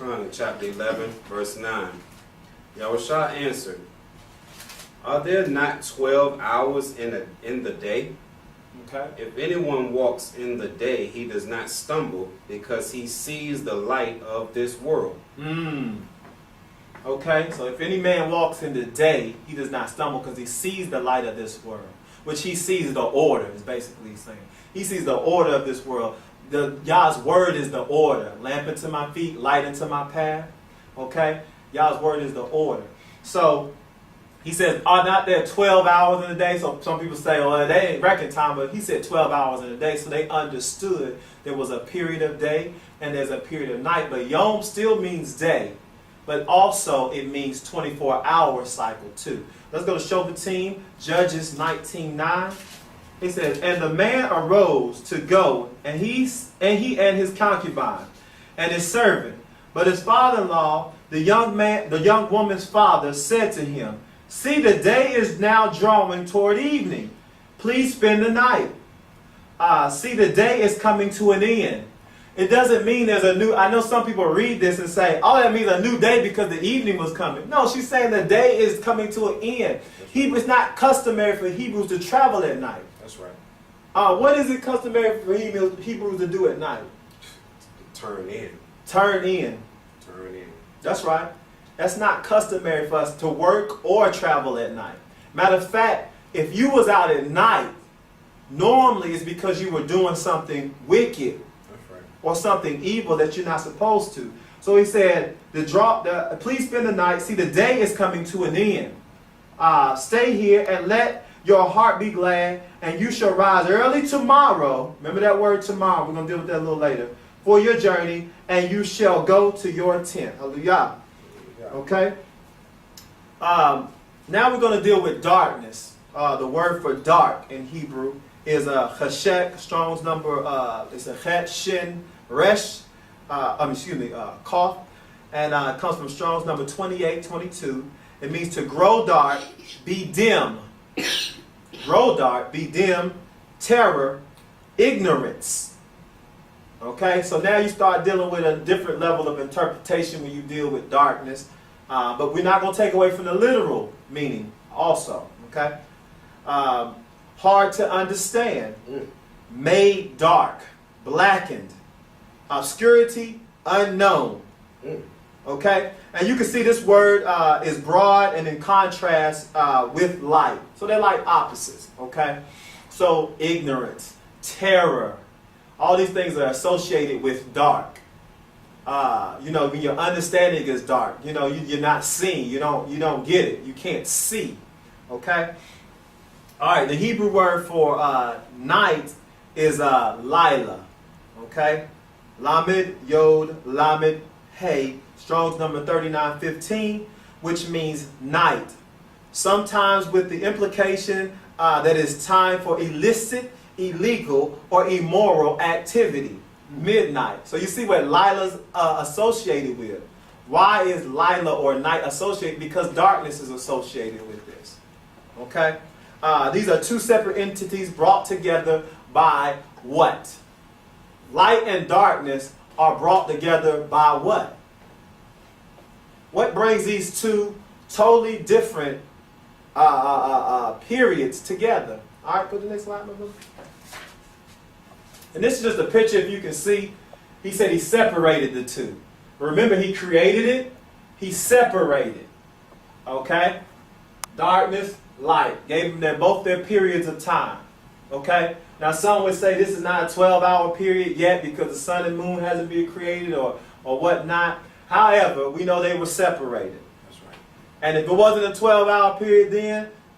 Awaken, chapter 11, verse 9. Yahushua answered, are there not 12 hours in the day? Okay. If anyone walks in the day, he does not stumble because he sees the light of this world. Okay, so if any man walks in the day, he does not stumble because he sees the light of this world. Which he sees the order, is basically saying. He sees the order of this world. Yah's word is the order. Lamp unto my feet, light unto my path. Okay? Yah's word is the order. So, he says, are not there 12 hours in a day? So some people say, well, they ain't reckon time, but he said 12 hours in a day. So they understood there was a period of day and there's a period of night. But Yom still means day. But also it means 24-hour cycle too. Let's go to show the team. Judges 19:9. It says, and the man arose to go, and he and his concubine and his servant. But his father-in-law, the young woman's father, said to him, see, the day is now drawing toward evening. Please spend the night. See, the day is coming to an end. It doesn't mean there's a new... I know some people read this and say, oh, that means a new day because the evening was coming. No, she's saying the day is coming to an end. It's not customary for Hebrews to travel at night. That's right. What is it customary for Hebrews to do at night? Turn in. Turn in. Turn in. That's right. That's not customary for us to work or travel at night. Matter of fact, if you was out at night, normally it's because you were doing something wicked. That's right. Or something evil that you're not supposed to. So he said, please spend the night. See, the day is coming to an end. Stay here and let your heart be glad, and you shall rise early tomorrow. Remember that word tomorrow. We're going to deal with that a little later. For your journey, and you shall go to your tent. Hallelujah. Okay? Now we're going to deal with darkness. The word for dark in Hebrew is a cheshek, Strong's number, it's a chet, shin, resh, kof, and it comes from Strong's number 2822. It means to grow dark, be dim. Grow dark, be dim, terror, ignorance. Okay, so now you start dealing with a different level of interpretation when you deal with darkness. But we're not going to take away from the literal meaning also. Okay? Hard to understand. Made dark. Blackened. Obscurity, unknown. Okay? And you can see this word is broad and in contrast with light. So they're like opposites. Okay? So ignorance, terror, all these things are associated with dark. When your understanding is dark, you're not seeing, you don't get it, you can't see. Okay? All right, the Hebrew word for night is Lila. Okay? Lamed, Yod, Lamed, Hey, Strong's number 3915, which means night. Sometimes with the implication that it's time for illicit, illegal, or immoral activity. Midnight. So you see what Lila's associated with. Why is Lila or night associated? Because darkness is associated with this. Okay? These are two separate entities brought together by what? Light and darkness are brought together by what? What brings these two totally different periods together? All right, put the next slide, my brother. And this is just a picture, if you can see. He said he separated the two. Remember, he created it. He separated. Okay? Darkness, light. Gave them both their periods of time. Okay? Now, some would say this is not a 12-hour period yet because the sun and moon hasn't been created or whatnot. However, we know they were separated. That's right. And if it wasn't a 12-hour period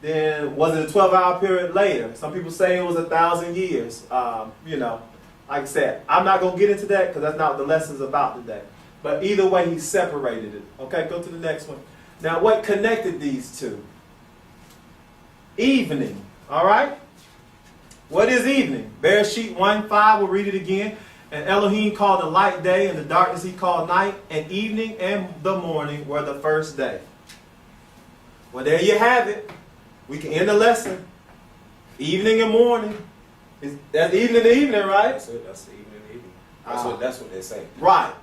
then was it a 12-hour period later? Some people say it was 1,000 years. Like I said, I'm not going to get into that because that's not what the lesson's about today. But either way, he separated it. Okay, go to the next one. Now, what connected these two? Evening. All right? What is evening? Bereshit 1:5, we'll read it again. And Elohim called the light day, and the darkness he called night, and evening and the morning were the first day. Well, there you have it. We can end the lesson. Evening and morning. That's evening to evening, right? That's the evening to evening. That's what they say. Right.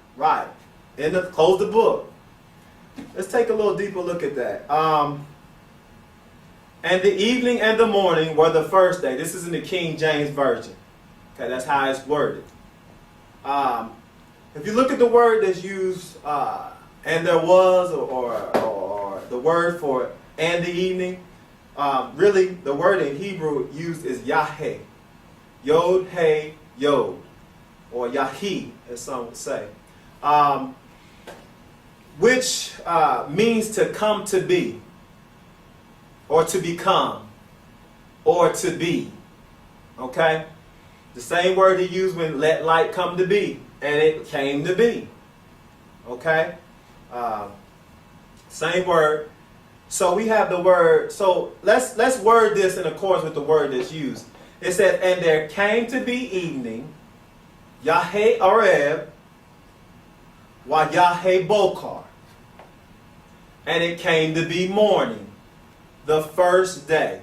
Close the book. Let's take a little deeper look at that. And the evening and the morning were the first day. This is in the King James Version. Okay, that's how it's worded. If you look at the word that's used, and there was, or the word for and the evening, really the word in Hebrew used is Yaheh. Yod, He, Yod. Or Yahi, as some would say. Which means to come to be, or to become, or to be. Okay? The same word he used when let light come to be, and it came to be. Okay? Same word. So we have the word. So let's word this in accordance with the word that's used. It said, and there came to be evening, Yaheh Areb, wa Yaheh Bokar. And it came to be morning, the first day.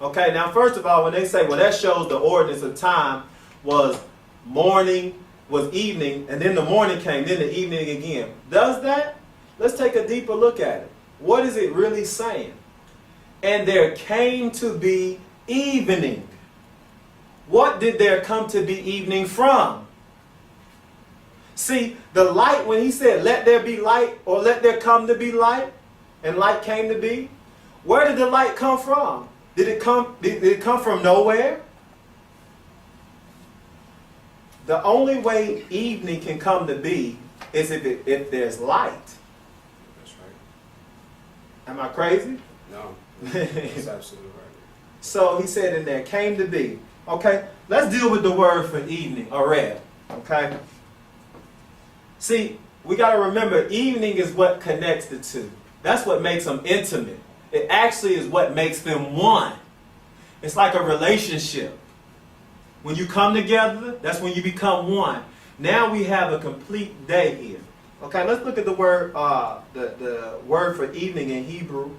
Okay, now first of all, when they say, well, that shows the ordinance of time was morning, was evening, and then the morning came, then the evening again. Does that? Let's take a deeper look at it. What is it really saying? And there came to be evening. What did there come to be evening from? See, the light, when he said, let there be light, or let there come to be light, and light came to be, where did the light come from? Did it come from nowhere? The only way evening can come to be is if there's light. That's right. Am I crazy? No, that's absolutely right. So he said in there, came to be. Okay, let's deal with the word for evening, areb. Okay? See, we got to remember, evening is what connects the two. That's what makes them intimate. It actually is what makes them one. It's like a relationship. When you come together, that's when you become one. Now we have a complete day here. Okay, let's look at the word, the word for evening in Hebrew.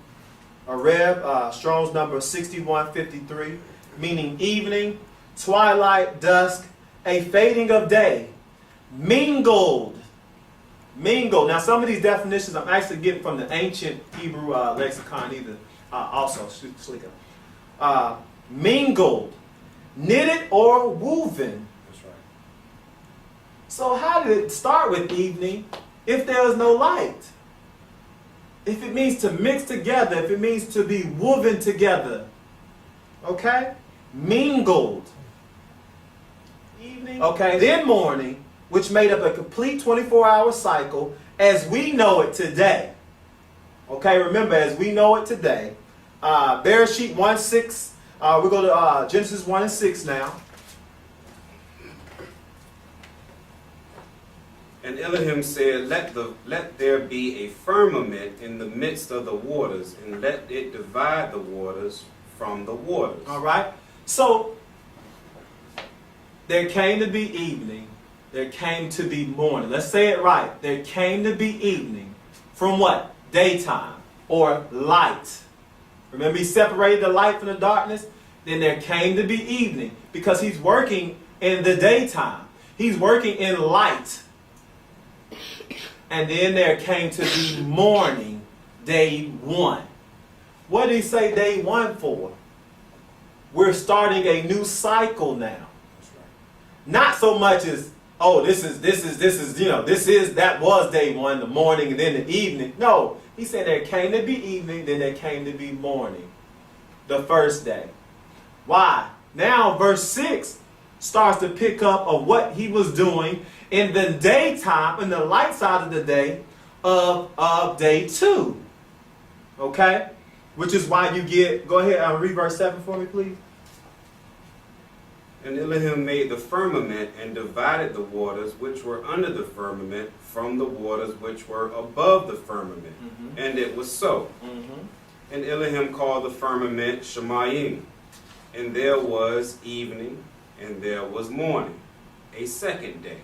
Areb, Strong's number 6153, meaning evening, twilight, dusk, a fading of day, mingled. Mingled. Now, some of these definitions I'm actually getting from the ancient Hebrew lexicon either. Also, mingled, knitted or woven. That's right. So how did it start with evening if there is no light? If it means to mix together, if it means to be woven together. Okay? Mingled. Evening. Okay, then morning, which made up a complete 24-hour cycle as we know it today. Okay, remember, as we know it today. Bereshit 1:6. We go to Genesis 1 and 6 now. And Elohim said, let there be a firmament in the midst of the waters, and let it divide the waters from the waters. All right. So, there came to be evening. There came to be morning. Let's say it right. There came to be evening. From what? Daytime or light. Remember, he separated the light from the darkness? Then there came to be evening because he's working in the daytime. He's working in light. And then there came to be morning, day one. What did he say day one for? We're starting a new cycle now. That's right. Not so much as, oh, that was day one, the morning, and then the evening. No, he said there came to be evening, then there came to be morning, the first day. Why? Now verse 6 starts to pick up of what he was doing in the daytime, in the light side of the day of day 2. Okay? Which is why you get, go ahead and read verse 7 for me, please. And Elohim made the firmament and divided the waters which were under the firmament from the waters which were above the firmament. Mm-hmm. And it was so. Mm-hmm. And Elohim called the firmament Shemayim. And there was evening, and there was morning, a second day.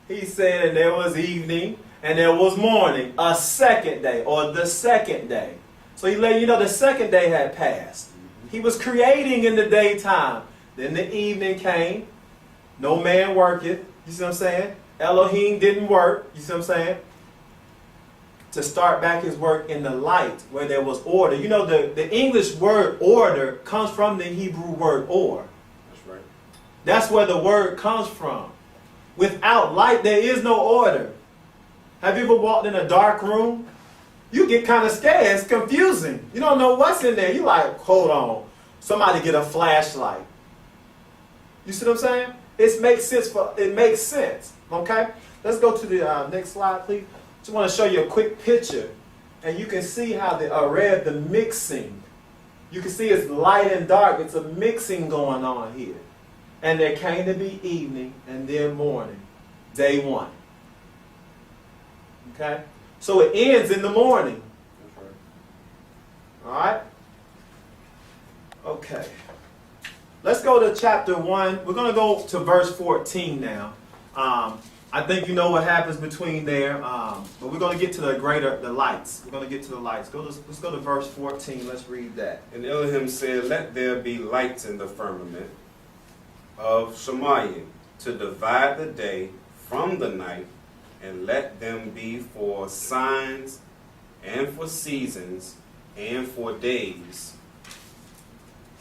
He said there was evening, and there was morning, a second day, or the second day. So he let you know the second day had passed. He was creating in the daytime. Then the evening came. No man worketh. You see what I'm saying? Elohim didn't work. You see what I'm saying? To start back his work in the light where there was order. You know, the English word order comes from the Hebrew word or. That's right. That's where the word comes from. Without light, there is no order. Have you ever walked in a dark room? You get kind of scared. It's confusing. You don't know what's in there. You're like, hold on. Somebody get a flashlight. You see what I'm saying? It makes sense. Okay? Let's go to the next slide, please. Just want to show you a quick picture. And you can see how the mixing. You can see it's light and dark. It's a mixing going on here. And there came to be evening and then morning. Day one. Okay? So it ends in the morning. That's right. All right? Okay. Let's go to chapter 1. We're going to go to verse 14 now. I think you know what happens between there. But we're going to get to the lights. We're going to get to the lights. Let's go to verse 14. Let's read that. And Elohim said, let there be lights in the firmament of h.o.i to divide the day from the night, and let them be for signs and for seasons and for days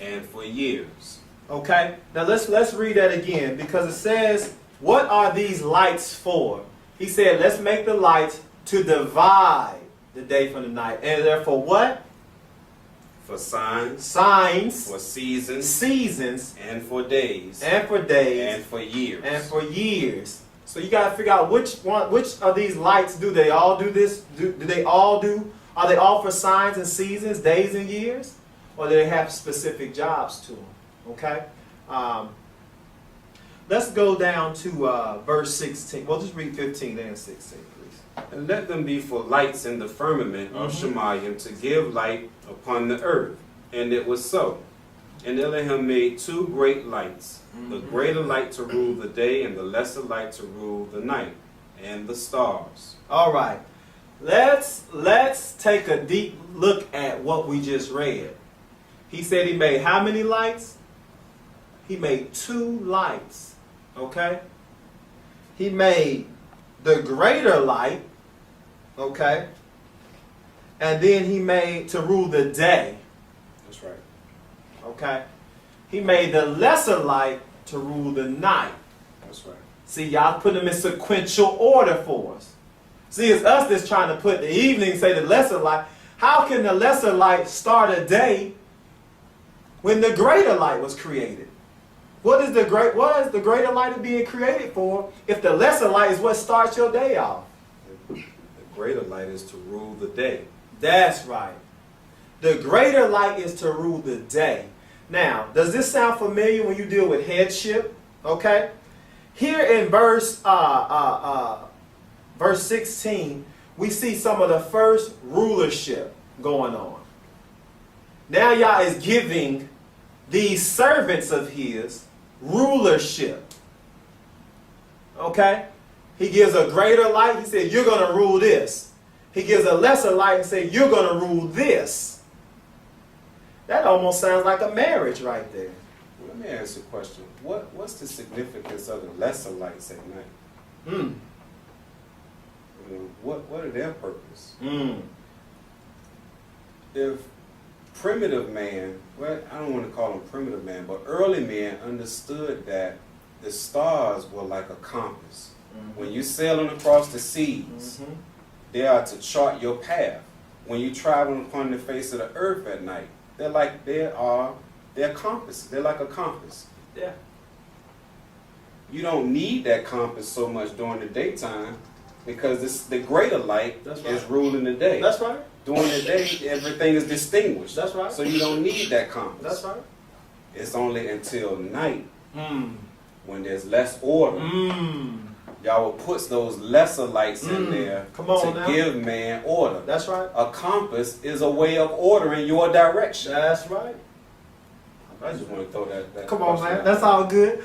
and for years. Okay, now let's read that again, because it says, what are these lights for? He said, let's make the lights to divide the day from the night. And they're for what? For signs, for seasons, and for days, and for days, and for years. And for years. So you got to figure out which of these lights do they all do this? Do they all do? Are they all for signs and seasons, days and years? Or do they have specific jobs to them? Okay? Let's go down to verse 16. Well, just read 15 and 16, please. And let them be for lights in the firmament of h.o.i to give light upon the earth. And it was so. And Elohim made two great lights, the greater light to rule the day, and the lesser light to rule the night, and the stars. All right. Let's take a deep look at what we just read. He said he made how many lights? He made two lights. Okay? He made the greater light. Okay? And then he made to rule the day. That's right. Okay? He made the lesser light to rule the night. That's right. See, y'all put them in sequential order for us. See, it's us that's trying to put the evening, say the lesser light. How can the lesser light start a day when the greater light was created? What is the greater light being created for if the lesser light is what starts your day off? The greater light is to rule the day. That's right. The greater light is to rule the day. Now, does this sound familiar when you deal with headship? Okay? Here in verse 16, we see some of the first rulership going on. Now Yah is giving these servants of his rulership. Okay? He gives a greater light. He said, you're going to rule this. He gives a lesser light and says, you're going to rule this. That almost sounds like a marriage right there. Well, let me ask you a question. What's the significance of the lesser lights at night? What are their purpose? If primitive man, well, I don't want to call them primitive man, but early man understood that the stars were like a compass. When you're sailing across the seas, they are to chart your path. When you're traveling upon the face of the earth at night, they're compasses. They're like a compass. Yeah. You don't need that compass so much during the daytime because the greater light is ruling the day. That's right. During the day, everything is distinguished. That's right. So you don't need that compass. That's right. It's only until night when there's less order. Y'all will put those lesser lights in there to give man order. That's right. A compass is a way of ordering your direction. That's right. I just want to throw that Come on, man. That's all good.